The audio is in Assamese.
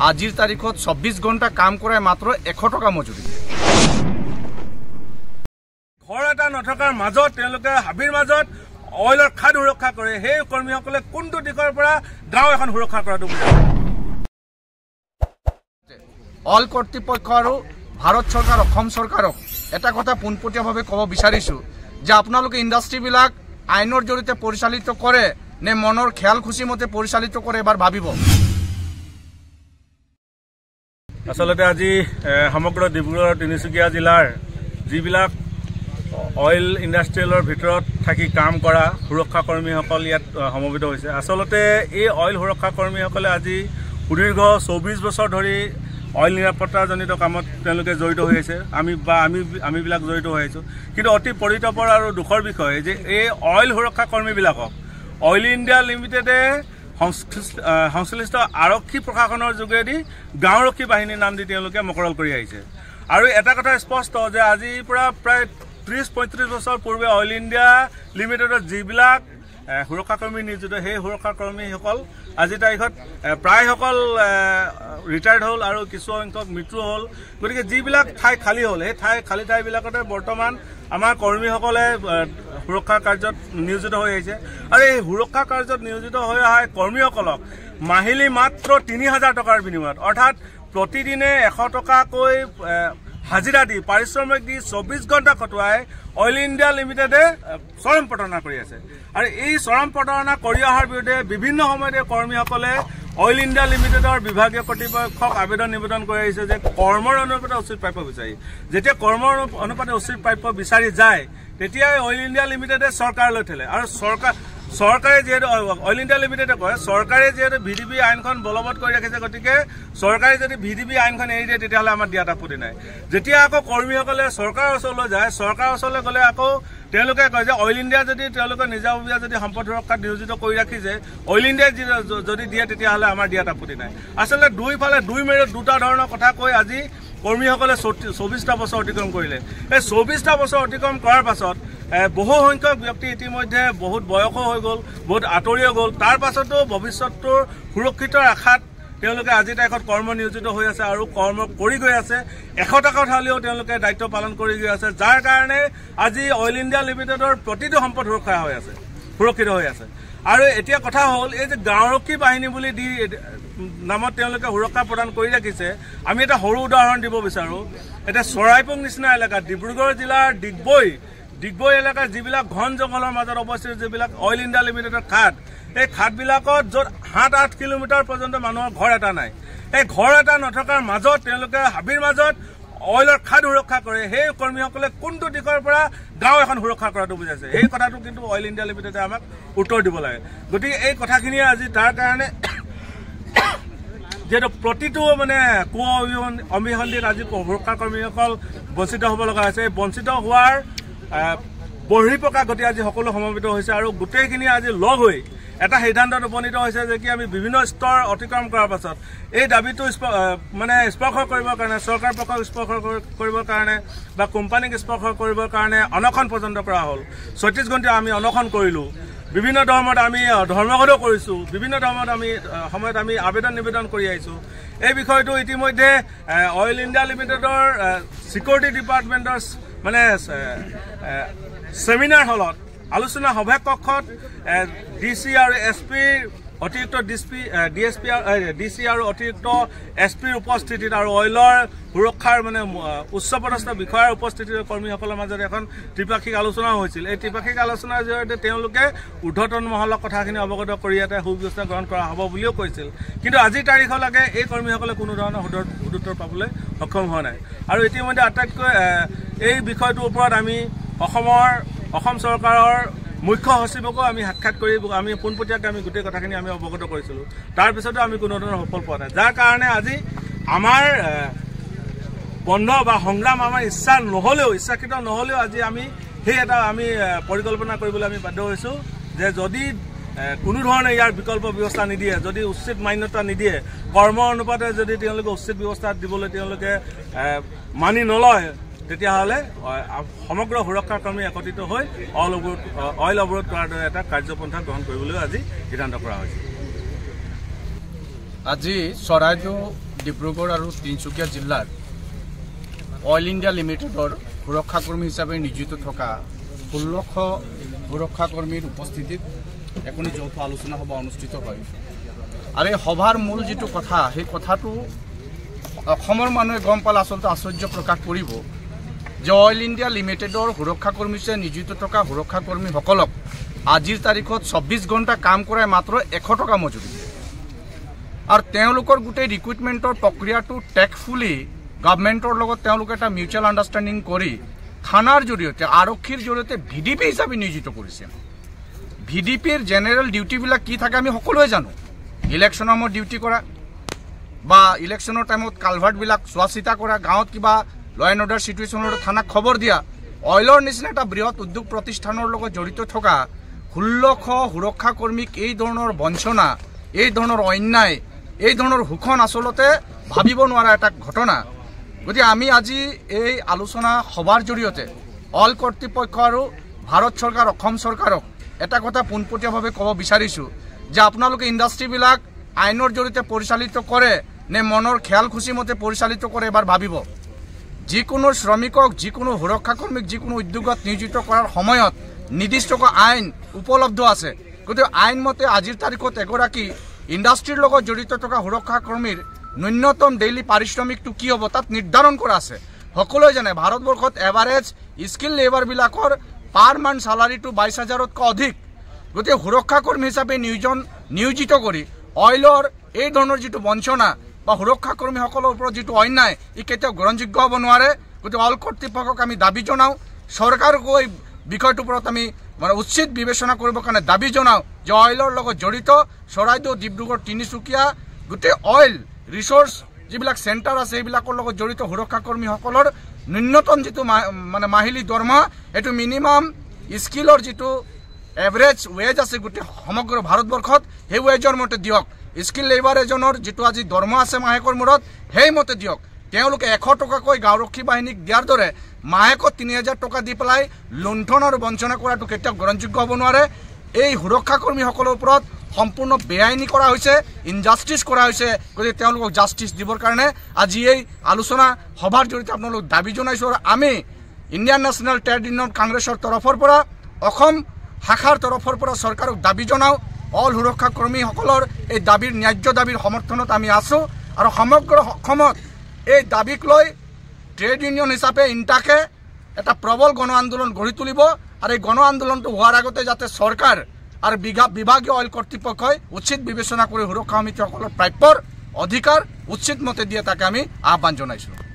আজিৰ তাৰিখত 24 ঘণ্টা কাম কৰাই মাত্ৰ 100 টকা মজুৰি। ঘৰ এটা নথকাৰ মাজত তেওঁলোকে হাবিৰ মাজত অইলৰ খাদ সুৰক্ষা কৰে। সেই কৰ্মীসকলে কোনটো দিশৰ পৰা গাঁও এখন সুৰক্ষা কৰাটো বুজায়? অইল কৰ্তৃপক্ষ আৰু ভাৰত চৰকাৰ অসম চৰকাৰক এটা কথা পোনপটীয়াভাৱে ক'ব বিচাৰিছোঁ যে আপোনালোকে ইণ্ডাষ্ট্ৰীবিলাক আইনৰ জৰিয়তে পৰিচালিত কৰে নে মনৰ খেয়াল খুচি মতে পৰিচালিত কৰে এবাৰ ভাবিব। আচলতে আজি সমগ্ৰ ডিব্ৰুগড় আৰু তিনিচুকীয়া জিলাৰ যিবিলাক অইল ইণ্ডাষ্ট্ৰিয়েলৰ ভিতৰত থাকি কাম কৰা সুৰক্ষা কৰ্মীসকল ইয়াত সমবেত হৈছে। আচলতে এই অইল সুৰক্ষা কৰ্মীসকলে আজি সুদীৰ্ঘ 24 বছৰ ধৰি অইল নিৰাপত্তাজনিত কামত তেওঁলোকে জড়িত হৈ আছে। আমিবিলাক জড়িত হৈ আছোঁ। কিন্তু অতি পৰিতাপৰ আৰু দুখৰ বিষয় যে এই অইল সুৰক্ষা কৰ্মীবিলাকক অইল ইণ্ডিয়া লিমিটেডে সংশ্লিষ্ট আৰক্ষী প্ৰশাসনৰ যোগেদি গাঁওৰক্ষী বাহিনীৰ নাম দি তেওঁলোকে মকৰল কৰি আহিছে। আৰু এটা কথা স্পষ্ট যে আজিৰ পৰা প্ৰায় 30-35 বছৰ পূৰ্বে অইল ইণ্ডিয়া লিমিটেডত যিবিলাক সুৰক্ষাকৰ্মী নিয়োজিত, সেই সুৰক্ষাকৰ্মীসকল আজিৰ তাৰিখত প্ৰায়সকল ৰিটায়াৰ্ড হ'ল আৰু কিছু সংখ্যক মৃত্যু হ'ল। গতিকে যিবিলাক ঠাই খালী হ'ল, সেই খালী ঠাইবিলাকতে বৰ্তমান আমাৰ কৰ্মীসকলে সুৰক্ষা কাৰ্যত নিয়োজিত হৈ আহিছে। আৰু এই সুৰক্ষা কাৰ্যত নিয়োজিত হৈ অহা কৰ্মীসকলক মাহিলী মাত্ৰ 3000 টকাৰ বিনিময়ত, অৰ্থাৎ প্ৰতিদিনে 100 টকাকৈ হাজিৰা দি পাৰিশ্ৰমিক দি 24 ঘণ্টা খটুৱাই অইল ইণ্ডিয়া লিমিটেডে চৰম প্ৰতাৰণা কৰি আছে। আৰু এই চৰম প্ৰতাৰণা কৰি অহাৰ বিৰুদ্ধে বিভিন্ন সময়তে কৰ্মীসকলে অইল ইণ্ডিয়া লিমিটেডৰ বিভাগীয় কৰ্তৃপক্ষক আবেদন নিবেদন কৰি আহিছে যে কৰ্মৰ অনুপাতে উচিত প্ৰাপ্য বিচাৰি। যেতিয়া কৰ্মৰ অনুপাতে উচিত প্ৰাপ্য বিচাৰি যায় তেতিয়াই অইল ইণ্ডিয়া লিমিটেডে চৰকাৰলৈ ঠেলে। আৰু চৰকাৰে যিহেতু অইল ইণ্ডিয়া লিমিটেডে কয় চৰকাৰে যিহেতু VDB আইনখন বলবৎ কৰি ৰাখিছে, গতিকে চৰকাৰে যদি VDB আইনখন এৰি দিয়ে তেতিয়াহ'লে আমাৰ দিয়াত আপত্তি নাই। যেতিয়া আকৌ কৰ্মীসকলে চৰকাৰৰ ওচৰলৈ যায়, চৰকাৰৰ ওচৰলৈ গ'লে আকৌ তেওঁলোকে কয় যে অইল ইণ্ডিয়া যদি তেওঁলোকে নিজাববীয়া যদি সম্পদ সুৰক্ষাত নিয়োজিত কৰি ৰাখিছে, অইল ইণ্ডিয়াই যদি দিয়ে তেতিয়াহ'লে আমাৰ দিয়াত আপত্তি নাই। আচলতে দুইফালে দুই মেৰুত দুটা ধৰণৰ কথা কৈ আজি কৰ্মীসকলে 24টা বছৰ অতিক্ৰম কৰিলে। এই 24টা বছৰ অতিক্ৰম কৰাৰ পাছত বহু সংখ্যক ব্যক্তি ইতিমধ্যে বহুত বয়সো হৈ গ'ল, বহুত আঁতৰিও গ'ল। তাৰ পাছতো ভৱিষ্যতটোৰ সুৰক্ষিত আশাত তেওঁলোকে আজিৰ তাৰিখত কৰ্ম নিয়োজিত হৈ আছে আৰু কৰ্ম কৰি গৈ আছে। 100 টকাত হ'লেও তেওঁলোকে দায়িত্ব পালন কৰি গৈ আছে, যাৰ কাৰণে আজি অইল ইণ্ডিয়া লিমিটেডৰ প্ৰতিটো সম্পদ সুৰক্ষিত হৈ আছে। আৰু এতিয়া কথা হ'ল এই যে গাঁওৰক্ষী বাহিনী বুলি দি নামত তেওঁলোকে সুৰক্ষা প্ৰদান কৰি ৰাখিছে। আমি এটা সৰু উদাহৰণ দিব বিচাৰোঁ। এতিয়া চৰাইপুং নিচিনা এলেকাত ডিব্ৰুগড় জিলাৰ ডিগবৈ এলেকাৰ যিবিলাক ঘন জংঘলৰ মাজত অৱস্থিত যিবিলাক অইল ইণ্ডিয়া লিমিটেডৰ খাদ, এই খাদবিলাকত য'ত 7-8 কিলোমিটাৰ পৰ্যন্ত মানুহৰ ঘৰ এটা নাই, এই ঘৰ এটা নথকাৰ মাজত তেওঁলোকে হাবিৰ মাজত অইলৰ খাদ সুৰক্ষা কৰে। সেই কৰ্মীসকলে কোনটো দিশৰ পৰা গাঁও এখন সুৰক্ষা কৰাটো বুজাইছে, সেই কথাটো কিন্তু অইল ইণ্ডিয়া লিমিটেডে আমাক উত্তৰ দিব লাগে। গতিকে এই কথাখিনিয়ে আজি তাৰ কাৰণে যিহেতু প্ৰতিটো অভিসন্ধিত আজি সুৰক্ষা কৰ্মীসকল বঞ্চিত হ'ব লগা হৈছে। এই বঞ্চিত হোৱাৰ বহিঃপ্ৰকাশ ঘটি আজি সকলো সমবেত হৈছে আৰু গোটেইখিনি আজি লগ হৈ এটা সিদ্ধান্তত উপনীত হৈছে যে কি আমি বিভিন্ন স্তৰ অতিক্ৰম কৰাৰ পাছত এই দাবীটো স্পৰ্শ কৰিবৰ কাৰণে, চৰকাৰ পক্ষক স্পৰ্শ কৰিবৰ কাৰণে বা কোম্পানীক স্পৰ্শ কৰিবৰ কাৰণে অনশন পৰ্যন্ত কৰা হ'ল। 36 ঘণ্টা আমি অনশন কৰিলোঁ। বিভিন্ন ধৰ্মত আমি ধৰ্মঘটো কৰিছোঁ। বিভিন্ন ধৰ্মত সময়ত আমি আবেদন নিবেদন কৰি আহিছোঁ। এই বিষয়টো ইতিমধ্যে অইল ইণ্ডিয়া লিমিটেডৰ ছিকিউৰিটি ডিপাৰ্টমেণ্টৰ ছেমিনাৰ হলত আলোচনা সভা কক্ষত DC আৰু SPৰ অতিৰিক্ত DC আৰু অতিৰিক্ত SPৰ উপস্থিতিত আৰু অইলৰ সুৰক্ষাৰ উচ্চপদস্থ বিষয়াৰ উপস্থিতিত কৰ্মীসকলৰ মাজত এখন ত্ৰিপাক্ষিক আলোচনা হৈছিল। এই ত্ৰিপাক্ষিক আলোচনাৰ জৰিয়তে তেওঁলোকে ঊৰ্ধ্বতন মহলৰ কথাখিনি অৱগত কৰি ইয়াতে সুব্যৱস্থা গ্ৰহণ কৰা হ'ব বুলিও কৈছিল। কিন্তু আজিৰ তাৰিখলৈকে এই কৰ্মীসকলে কোনো ধৰণৰ সুদুত্তৰ পাবলৈ সক্ষম হোৱা নাই। আৰু ইতিমধ্যে আটাইতকৈ এই বিষয়টোৰ ওপৰত আমি অসম চৰকাৰৰ মুখ্য সচিবকো আমি সাক্ষাৎ কৰি আমি পোনপটীয়াকৈ আমি গোটেই কথাখিনি আমি অৱগত কৰিছিলোঁ। তাৰপিছতো আমি কোনো ধৰণৰ সফল পোৱা নাই, যাৰ কাৰণে আজি আমাৰ বন্ধ বা সংগ্ৰাম আমাৰ ইচ্ছাকৃত নহ'লেও আজি আমি সেই এটা আমি পৰিকল্পনা কৰিবলৈ আমি বাধ্য হৈছোঁ যে যদি কোনো ধৰণে ইয়াৰ বিকল্প ব্যৱস্থা নিদিয়ে, যদি উচিত মান্যতা নিদিয়ে, কৰ্ম অনুপাতে যদি তেওঁলোকে উচিত ব্যৱস্থা দিবলৈ তেওঁলোকে মানি নলয়, তেতিয়াহ'লে সমগ্ৰ সুৰক্ষা কৰ্মী একত্ৰিত হৈ অইল অৱৰোধ কৰাৰ দৰে এটা কাৰ্যপন্থা গ্ৰহণ কৰিবলৈ আজি সিদ্ধান্ত কৰা হৈছে। আজি চৰাইদেউ ডিব্ৰুগড় আৰু তিনিচুকীয়া জিলাৰ অইল ইণ্ডিয়া লিমিটেডৰ সুৰক্ষাকৰ্মী হিচাপে নিয়োজিত থকা 1600 সুৰক্ষাকৰ্মীৰ উপস্থিতিত এখনি যৌথ আলোচনা সভা অনুষ্ঠিত হয়। আৰু এই সভাৰ মূল যিটো কথা, সেই কথাটো অসমৰ মানুহে গম পালে আচলতে আশ্চৰ্য প্ৰকাশ কৰিব যে অইল ইণ্ডিয়া লিমিটেডৰ সুৰক্ষাকৰ্মী হিচাপে নিয়োজিত থকা সুৰক্ষাকৰ্মীসকলক আজিৰ তাৰিখত 24 ঘণ্টা কাম কৰাই মাত্ৰ 100 টকা মজুৰি দিয়ে। আৰু তেওঁলোকৰ গোটেই ৰিক্ৰুটমেণ্টৰ প্ৰক্ৰিয়াটো টেকফুলি গভৰ্ণমেণ্টৰ লগত তেওঁলোকে এটা মিউচুৱেল আণ্ডাৰষ্টেণ্ডিং কৰি থানাৰ জৰিয়তে আৰক্ষীৰ জৰিয়তে ভিডিপি হিচাপে নিয়োজিত কৰিছে। ভিডিপিৰ জেনেৰেল ডিউটিবিলাক কি থাকে আমি সকলোৱে জানো। ইলেকশ্যনৰ সময়ত ডিউটি কৰা বা ইলেকশ্যনৰ টাইমত কালভাৰ্টবিলাক চোৱা চিতা কৰা, গাঁৱত কিবা ল এণ্ড অৰ্ডাৰ চিটুৱেশ্যনৰ থানাক খবৰ দিয়া। অইলৰ নিচিনা এটা বৃহৎ উদ্যোগ প্ৰতিষ্ঠানৰ লগত জড়িত থকা 1600 সুৰক্ষাকৰ্মীক এই ধৰণৰ বঞ্চনা, এই ধৰণৰ অন্যায়, এই ধৰণৰ শোষণ আচলতে ভাবিব নোৱাৰা এটা ঘটনা। গতিকে আমি আজি এই আলোচনা সভাৰ জৰিয়তে অইল কৰ্তৃপক্ষ আৰু ভাৰত চৰকাৰ, অসম চৰকাৰক এটা কথা পোনপটীয়াভাৱে ক'ব বিচাৰিছোঁ যে আপোনালোকে ইণ্ডাষ্ট্ৰীবিলাক আইনৰ জৰিয়তে পৰিচালিত কৰে নে মনৰ খেয়াল খুচি মতে পৰিচালিত কৰে এবাৰ ভাবিব। যিকোনো শ্ৰমিকক, যিকোনো সুৰক্ষাকৰ্মীক যিকোনো উদ্যোগত নিয়োজিত কৰাৰ সময়ত নিৰ্দিষ্টকৈ আইন উপলব্ধ আছে। গতিকে আইনমতে আজিৰ তাৰিখত এগৰাকী ইণ্ডাষ্ট্ৰীৰ লগত জড়িত থকা সুৰক্ষাকৰ্মীৰ ন্যূনতম ডেইলি পাৰিশ্ৰমিকটো কি হ'ব তাত নিৰ্ধাৰণ কৰা আছে। সকলোৱে জানে ভাৰতবৰ্ষত এভাৰেজ স্কিল লেবাৰবিলাকৰ পাৰ মান্থ চালাৰীটো 22,000তকৈ অধিক। গতিকে সুৰক্ষাকৰ্মী হিচাপে নিয়োজিত কৰি অইলৰ এই ধৰণৰ যিটো বঞ্চনা বা সুৰক্ষাকৰ্মীসকলৰ ওপৰত যিটো অন্যায়, ই কেতিয়াও গ্ৰহণযোগ্য হ'ব নোৱাৰে। গতিকে অইল কৰ্তৃপক্ষক আমি দাবী জনাওঁ, চৰকাৰকো এই বিষয়টোৰ ওপৰত আমি উচিত বিবেচনা কৰিবৰ কাৰণে দাবী জনাওঁ যে অইলৰ লগত জড়িত চৰাইদেউ, ডিব্ৰুগড়, তিনিচুকীয়া গোটেই অইল ৰিচোৰ্চ যিবিলাক চেণ্টাৰ আছে সেইবিলাকৰ লগত জড়িত সুৰক্ষাকৰ্মীসকলৰ ন্যূনতম যিটো মাহিলী দৰমহা, এইটো মিনিমাম স্কিলৰ যিটো এভাৰেজ ৱেজ আছে গোটেই সমগ্ৰ ভাৰতবৰ্ষত, সেই ৱেজৰ মতে দিয়ক। স্কিল লেবাৰ এজনৰ যিটো আজি দৰমহা আছে মাহেকৰ মূৰত, সেইমতে দিয়ক। তেওঁলোকে 100 টকাকৈ গাঁওৰক্ষী বাহিনীক দিয়াৰ দৰে মাহেকত 3000 টকা দি পেলাই লুণ্ঠন আৰু বঞ্চনা কৰাটো কেতিয়াও গ্ৰহণযোগ্য হ'ব নোৱাৰে। এই সুৰক্ষাকৰ্মীসকলৰ ওপৰত সম্পূৰ্ণ বেআইনী কৰা হৈছে, ইনজাষ্টিচ কৰা হৈছে। গতিকে তেওঁলোকক জাষ্টিচ দিবৰ কাৰণে আজি এই আলোচনা সভাৰ জৰিয়তে আপোনালোক দাবী জনাইছোঁ। আৰু আমি ইণ্ডিয়ান নেশ্যনেল ট্ৰেড ইউনিয়ন কংগ্ৰেছৰ তৰফৰ পৰা, অসম শাখাৰ তৰফৰ পৰা চৰকাৰক দাবী জনাওঁ, অল সুৰক্ষাকৰ্মীসকলৰ এই দাবীৰ ন্যায্য দাবীৰ সমৰ্থনত আমি আছোঁ। আৰু সমগ্ৰ অসমত এই দাবীক লৈ ট্ৰেড ইউনিয়ন হিচাপে ইণ্টাকে এটা প্ৰবল গণ আন্দোলন গঢ়ি তুলিব। আৰু এই গণ আন্দোলনটো হোৱাৰ আগতে যাতে চৰকাৰ আৰু বিভাগীয় অইল কৰ্তৃপক্ষই উচিত বিবেচনা কৰি সুৰক্ষা সমিতিসকলৰ প্ৰাপ্যৰ অধিকাৰ উচিত মতে দিয়ে তাকে আমি আহ্বান জনাইছোঁ।